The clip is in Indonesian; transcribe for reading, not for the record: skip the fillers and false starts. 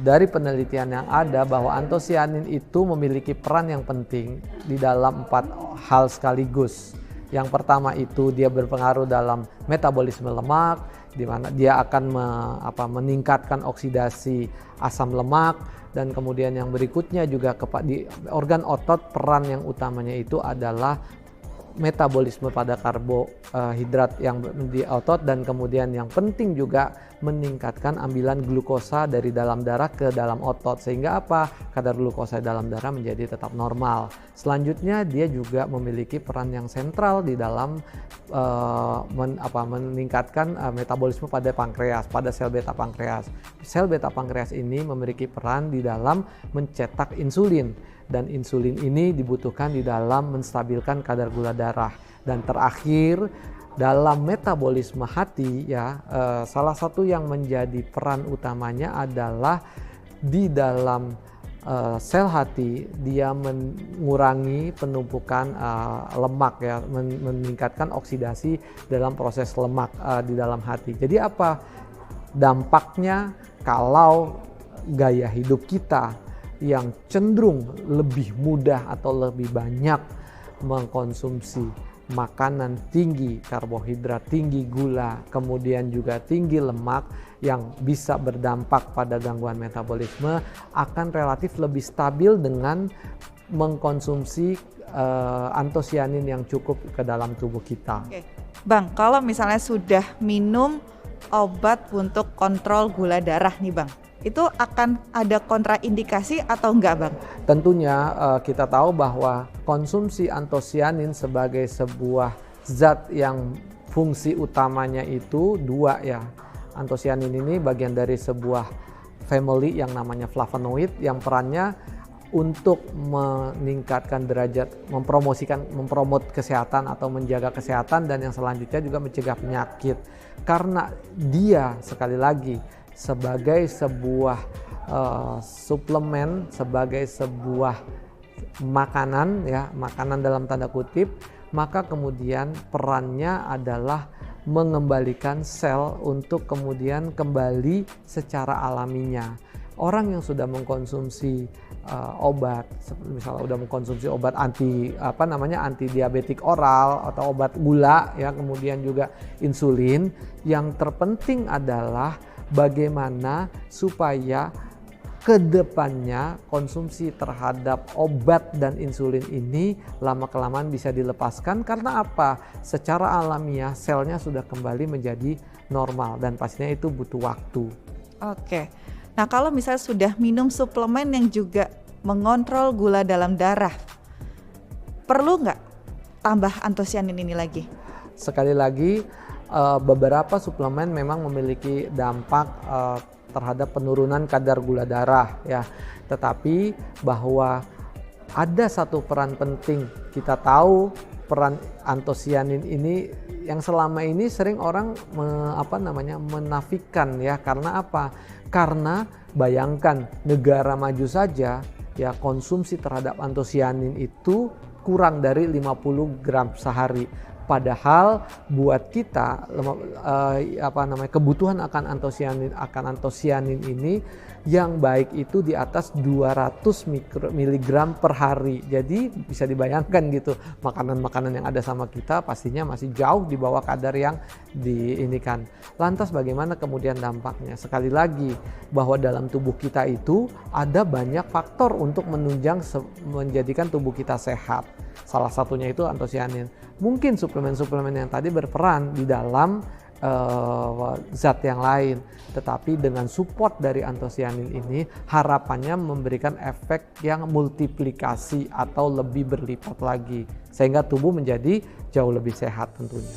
dari penelitian yang ada bahwa antosianin itu memiliki peran yang penting di dalam 4 hal sekaligus. Yang pertama itu dia berpengaruh dalam metabolisme lemak, di mana dia akan meningkatkan oksidasi asam lemak, dan kemudian yang berikutnya juga di organ otot peran yang utamanya itu adalah metabolisme pada karbohidrat yang di otot, dan kemudian yang penting juga meningkatkan ambilan glukosa dari dalam darah ke dalam otot, sehingga kadar glukosa dalam darah menjadi tetap normal. Selanjutnya dia juga memiliki peran yang sentral di dalam meningkatkan metabolisme pada pankreas, pada sel beta pankreas. Sel beta pankreas ini memiliki peran di dalam mencetak insulin, dan insulin ini dibutuhkan di dalam menstabilkan kadar gula darah. Dan terakhir, dalam metabolisme hati salah satu yang menjadi peran utamanya adalah di dalam sel hati, dia mengurangi penumpukan lemak meningkatkan oksidasi dalam proses lemak di dalam hati. Jadi apa dampaknya kalau gaya hidup kita yang cenderung lebih mudah atau lebih banyak mengkonsumsi makanan tinggi karbohidrat, tinggi gula, kemudian juga tinggi lemak yang bisa berdampak pada gangguan metabolisme, akan relatif lebih stabil dengan mengkonsumsi antosianin yang cukup ke dalam tubuh kita. Oke. Bang, kalau misalnya sudah minum obat untuk kontrol gula darah nih Bang, itu akan ada kontraindikasi atau enggak Bang? Tentunya kita tahu bahwa konsumsi antosianin sebagai sebuah zat yang fungsi utamanya itu 2 ya. Antosianin ini bagian dari sebuah family yang namanya flavonoid, yang perannya untuk meningkatkan derajat, mempromot kesehatan atau menjaga kesehatan, dan yang selanjutnya juga mencegah penyakit. Karena dia sekali lagi sebagai sebuah suplemen, sebagai sebuah makanan makanan dalam tanda kutip, maka kemudian perannya adalah mengembalikan sel untuk kemudian kembali secara alaminya. Orang yang sudah mengkonsumsi obat, misalnya sudah mengkonsumsi obat anti diabetik oral atau obat gula kemudian juga insulin, yang terpenting adalah bagaimana supaya kedepannya konsumsi terhadap obat dan insulin ini lama-kelamaan bisa dilepaskan. Karena secara alamiah selnya sudah kembali menjadi normal, dan pastinya itu butuh waktu. Oke. Nah, kalau misalnya sudah minum suplemen yang juga mengontrol gula dalam darah, perlu nggak tambah antosianin ini lagi? Sekali lagi, beberapa suplemen memang memiliki dampak terhadap penurunan kadar gula darah tetapi bahwa ada satu peran penting. Kita tahu peran antosianin ini yang selama ini sering orang menafikan karena karena bayangkan negara maju saja konsumsi terhadap antosianin itu kurang dari 50 gram sehari. Padahal buat kita kebutuhan akan antosianin ini yang baik itu di atas 200 mg per hari. Jadi bisa dibayangkan gitu, makanan-makanan yang ada sama kita pastinya masih jauh di bawah kadar yang diinikan. Lantas bagaimana kemudian dampaknya? Sekali lagi, bahwa dalam tubuh kita itu ada banyak faktor untuk menunjang menjadikan tubuh kita sehat. Salah satunya itu antosianin. Mungkin suplemen-suplemen yang tadi berperan di dalam zat yang lain, tetapi dengan support dari antosianin ini harapannya memberikan efek yang multiplikasi atau lebih berlipat lagi, sehingga tubuh menjadi jauh lebih sehat tentunya.